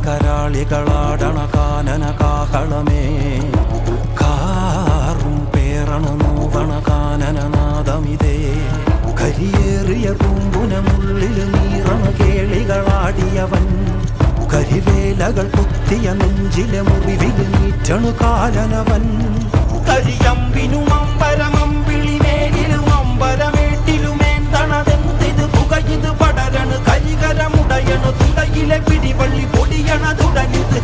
കരാളികളാടണ കാനന കാഹളമേ കാറും പേറണ നൂവണ കാനനനാദമിതേ കരിയേറിയ പൂമ്പുനമുള്ളിൽ നീറണ കേളികളാടിയവൻ കരിവേലകൾ കുത്തിയ നെഞ്ചിലെ മുറിവിൽ നീറ്റണു കാലനവൻ കരിയമ്പിനും അമ്പരമമ്പിളിമേലിലും അമ്പരമേട്ടിലുമേന്തണതെന്തിത് പുകയിത് പടരണു കരികരമുടയണു തുടയിലെ പിടിവള്ളി പൊടിയണ തുടങ്ങിത്